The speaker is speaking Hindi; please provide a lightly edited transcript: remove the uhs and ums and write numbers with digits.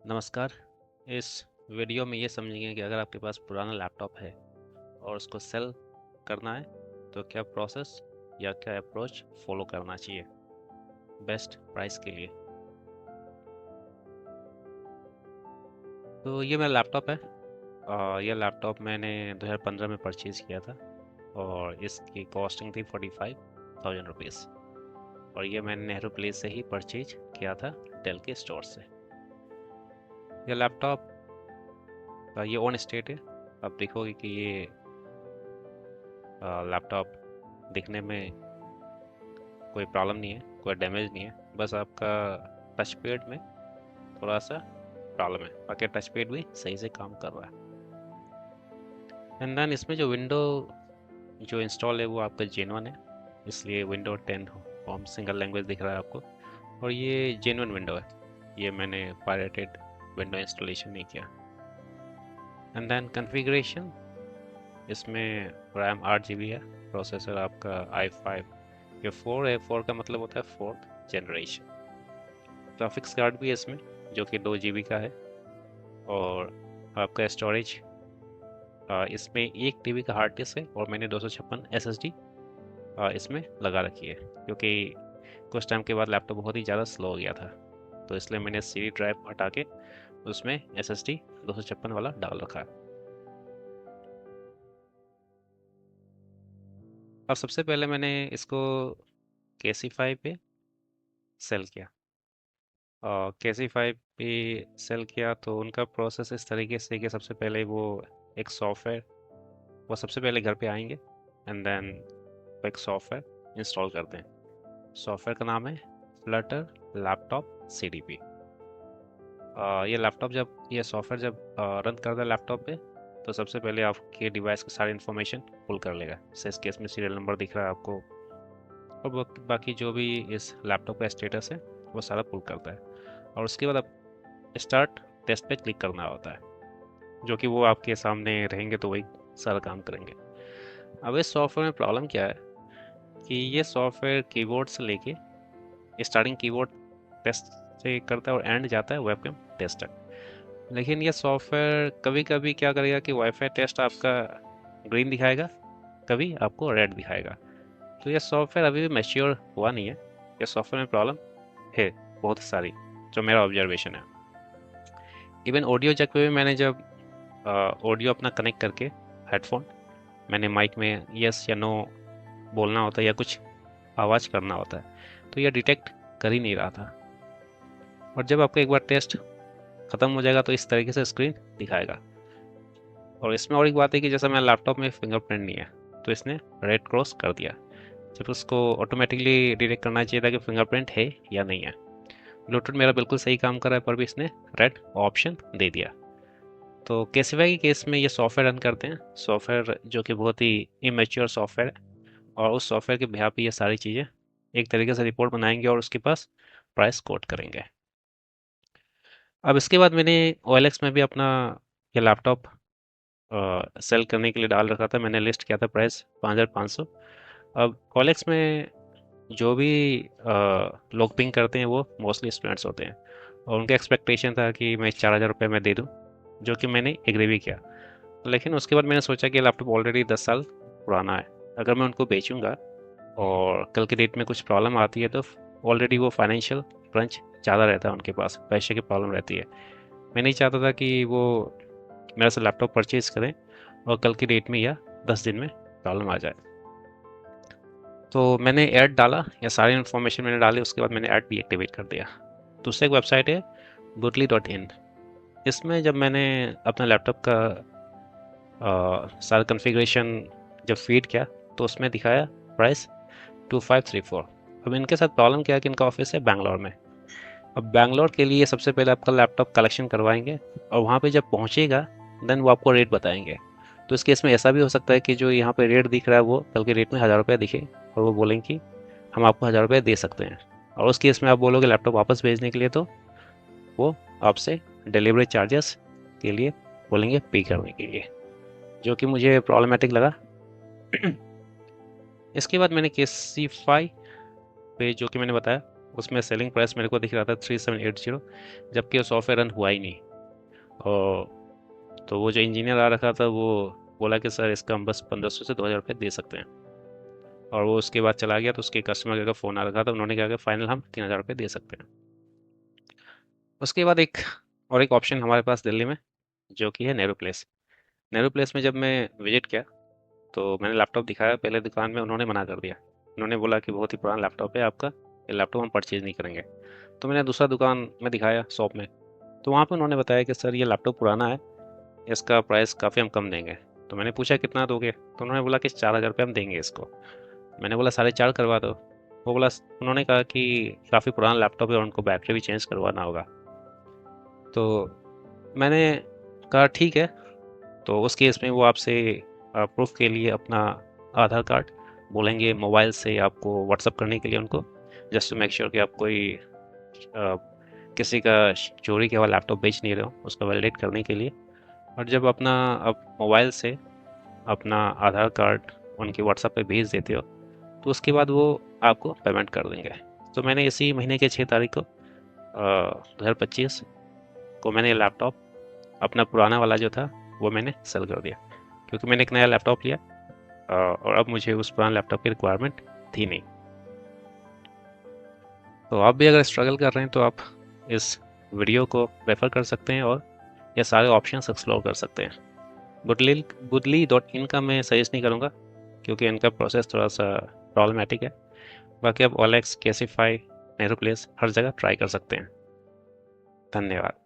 नमस्कार। इस वीडियो में ये समझेंगे कि अगर आपके पास पुराना लैपटॉप है और उसको सेल करना है तो क्या प्रोसेस या क्या अप्रोच फॉलो करना चाहिए बेस्ट प्राइस के लिए। तो ये मेरा लैपटॉप है। ये लैपटॉप मैंने 2015 में परचेज़ किया था और इसकी कॉस्टिंग थी 45,000 रुपीज़। और ये मैंने नेहरू प्लेस से ही परचेज किया था, डेल के स्टोर से। ये लैपटॉप ये ऑन स्टेट है। आप देखोगे कि ये लैपटॉप दिखने में कोई प्रॉब्लम नहीं है, कोई डैमेज नहीं है, बस आपका टच पैड में थोड़ा सा प्रॉब्लम है, बाकी टच पैड भी सही से काम कर रहा है। एंड देन इसमें जो विंडो जो इंस्टॉल है वो आपका जेन्युइन है, इसलिए विंडो 10 होम सिंगल लैंग्वेज दिख रहा है आपको। और ये जेन्युइन विंडो है, ये मैंने पायरेटेड विंडो इंस्टॉलेशन नहीं किया। एंड देन कॉन्फ़िगरेशन, इसमें रैम 8 GB है, प्रोसेसर आपका i5 ये 4 है। 4 का मतलब होता है 4th जनरेशन। ग्राफिक्स कार्ड भी है इसमें जो कि 2 GB का है। और आपका स्टोरेज इसमें 1 TB का हार्ड डिस्क है और मैंने 256 SSD इसमें लगा रखी है, क्योंकि कुछ टाइम के बाद लैपटॉप बहुत ही ज़्यादा स्लो हो गया था, तो इसलिए मैंने CD ड्राइव हटा के उसमें SSD 256 वाला डाल रखा है। अब सबसे पहले मैंने इसको KC5 पे सेल किया। KC5 पे सेल किया तो उनका प्रोसेस इस तरीके से कि सबसे पहले वो एक सॉफ्टवेयर, वो सबसे पहले घर पे आएंगे एंड देन वो एक सॉफ्टवेयर इंस्टॉल करते हैं। सॉफ्टवेयर का नाम है फ्लटर लैपटॉप CDP। ये लैपटॉप जब ये सॉफ्टवेयर जब रन करता है लैपटॉप पे, तो सबसे पहले आपके डिवाइस की सारी इन्फॉर्मेशन पुल कर लेगा। जैसे इस केस में सीरियल नंबर दिख रहा है आपको, और बाकी जो भी इस लैपटॉप का स्टेटस है वो सारा पुल करता है। और उसके बाद आप स्टार्ट टेस्ट पे क्लिक करना होता है, जो कि वो आपके सामने रहेंगे तो वही सारा काम करेंगे। अब इस सॉफ्टवेयर में प्रॉब्लम क्या है कि ये सॉफ्टवेयर कीबोर्ड से लेके स्टार्टिंग कीबोर्ड टेस्ट से करता है और एंड जाता है वेबकैम टेस्ट तक। लेकिन ये सॉफ्टवेयर कभी कभी क्या करेगा कि वाईफाई टेस्ट आपका ग्रीन दिखाएगा, कभी आपको रेड दिखाएगा। तो ये सॉफ्टवेयर अभी भी मैच्योर हुआ नहीं है। ये सॉफ्टवेयर में प्रॉब्लम है बहुत सारी, जो मेरा ऑब्जर्वेशन है। इवन ऑडियो जैक पे भी मैंने जब ऑडियो अपना कनेक्ट करके हेडफोन, मैंने माइक में यस या नो बोलना होता है या कुछ आवाज़ करना होता है, तो यह डिटेक्ट कर ही नहीं रहा था। और जब आपका एक बार टेस्ट ख़त्म हो जाएगा तो इस तरीके से स्क्रीन दिखाएगा। और इसमें और एक बात है कि जैसा मेरा लैपटॉप में फिंगरप्रिंट नहीं है, तो इसने रेड क्रॉस कर दिया, जब उसको ऑटोमेटिकली डिटेक्ट करना चाहिए था कि फिंगरप्रिंट है या नहीं है। ब्लूटूथ मेरा बिल्कुल सही काम कर रहा है, पर भी इसने रेड ऑप्शन दे दिया। तो केसीफाई के केस में ये सॉफ्टवेयर रन करते हैं, सॉफ्टवेयर जो कि बहुत ही इमेच्योर सॉफ्टवेयर है, और उस सॉफ्टवेयर के बिहाफ पे ये सारी चीज़ें एक तरीके से रिपोर्ट बनाएंगे और उसके पास प्राइस कोट करेंगे। अब इसके बाद मैंने OLX में भी अपना ये लैपटॉप सेल करने के लिए डाल रखा था। मैंने लिस्ट किया था प्राइस 5,500। अब OLX में जो भी लोग पिंग करते हैं वो मोस्टली स्टूडेंट्स होते हैं, और उनका एक्सपेक्टेशन था कि मैं 4,000 रुपये में दे दूँ, जो कि मैंने एग्री भी किया। लेकिन उसके बाद मैंने सोचा कि लैपटॉप ऑलरेडी 10 साल पुराना है, अगर मैं उनको बेचूंगा और कल के डेट में कुछ प्रॉब्लम आती है तो ऑलरेडी वो फाइनेंशियल क्रंच ज़्यादा रहता है, उनके पास पैसे की प्रॉब्लम रहती है। मैं नहीं चाहता था कि वो मेरे से लैपटॉप परचेज़ करें और कल की डेट में या 10 दिन में प्रॉब्लम आ जाए। तो मैंने ऐड डाला, या सारी इन्फॉर्मेशन मैंने डाली, उसके बाद मैंने ऐड भी एक्टिवेट कर दिया। दूसरा एक वेबसाइट है bootly.in। इसमें जब मैंने अपना लैपटॉप का सारा कन्फिग्रेशन जब फीड किया तो उसमें दिखाया प्राइस 2534। अब इनके साथ प्रॉब्लम क्या है कि इनका ऑफिस है बैंगलोर में। अब बैंगलोर के लिए सबसे पहले आपका लैपटॉप कलेक्शन करवाएंगे और वहाँ पे जब पहुँचेगा देन वो आपको रेट बताएंगे। तो इस केस में ऐसा भी हो सकता है कि जो यहाँ पे रेट दिख रहा है वो कल के रेट में 1,000 रुपये दिखे और वो बोलेंगे कि हम आपको 1,000 रुपये दे सकते हैं। और उस केस में आप बोलोगे लैपटॉप वापस भेजने के लिए, तो वो आपसे डिलीवरी चार्जेस के लिए बोलेंगे पे करने के लिए, जो कि मुझे प्रॉब्लमेटिक लगा। इसके बाद मैंने KC5 पे, जो कि मैंने बताया उसमें सेलिंग प्राइस मेरे को दिख रहा था 3780, जबकि वो सॉफ्टवेयर रन हुआ ही नहीं। और तो वो जो इंजीनियर आ रखा था वो बोला कि सर इसका हम बस 1500 से 2000 रुपये दे सकते हैं। और वो उसके बाद चला गया, तो उसके कस्टमर केयर का फ़ोन आ रखा था, उन्होंने कहा कि फाइनल हम 3000 रुपये दे सकते हैं। उसके बाद एक ऑप्शन हमारे पास दिल्ली में, जो कि है नेहरू प्लेस। नेहरू प्लेस में जब मैं विजिट किया तो मैंने लैपटॉप दिखाया पहले दुकान में, उन्होंने मना कर दिया। उन्होंने बोला कि बहुत ही पुराना लैपटॉप है आपका, ये लैपटॉप हम परचेज़ नहीं करेंगे। तो मैंने दूसरा दुकान में दिखाया शॉप में, तो वहाँ पे उन्होंने बताया कि सर ये लैपटॉप पुराना है, इसका प्राइस काफ़ी हम कम देंगे। तो मैंने पूछा कितना दोगे, तो उन्होंने बोला कि 4000 रुपये हम देंगे इसको। मैंने बोला 4.5 करवा दो। वो बोला, उन्होंने कहा कि काफ़ी पुराना लैपटॉप है और उनको बैटरी भी चेंज करवाना होगा। तो मैंने कहा ठीक है। तो उस केस में वो आपसे प्रूफ के लिए अपना आधार कार्ड बोलेंगे मोबाइल से आपको व्हाट्सअप करने के लिए उनको, जस्ट टू मेक श्योर कि आप कोई किसी का चोरी किया हुआ लैपटॉप बेच नहीं रहे हो, उसको वैलिडेट करने के लिए। और जब आप मोबाइल से अपना आधार कार्ड उनके व्हाट्सएप पे भेज देते हो, तो उसके बाद वो आपको पेमेंट कर देंगे। तो मैंने इसी महीने के 6 तारीख को 2025 को मैंने ये लैपटॉप अपना पुराना वाला जो था वो मैंने सेल कर दिया, क्योंकि मैंने एक नया लैपटॉप लिया और अब मुझे उस पुराने लैपटॉप की रिक्वायरमेंट थी नहीं। तो आप भी अगर स्ट्रगल कर रहे हैं तो आप इस वीडियो को रेफर कर सकते हैं और ये सारे ऑप्शंस एक्सप्लोर कर सकते हैं। Budly.in का मैं सजेस्ट नहीं करूँगा, क्योंकि इनका प्रोसेस थोड़ा सा प्रॉब्लमेटिक है। बाकी आप OLX, Casetify, नेहरू प्लेस हर जगह ट्राई कर सकते हैं। धन्यवाद।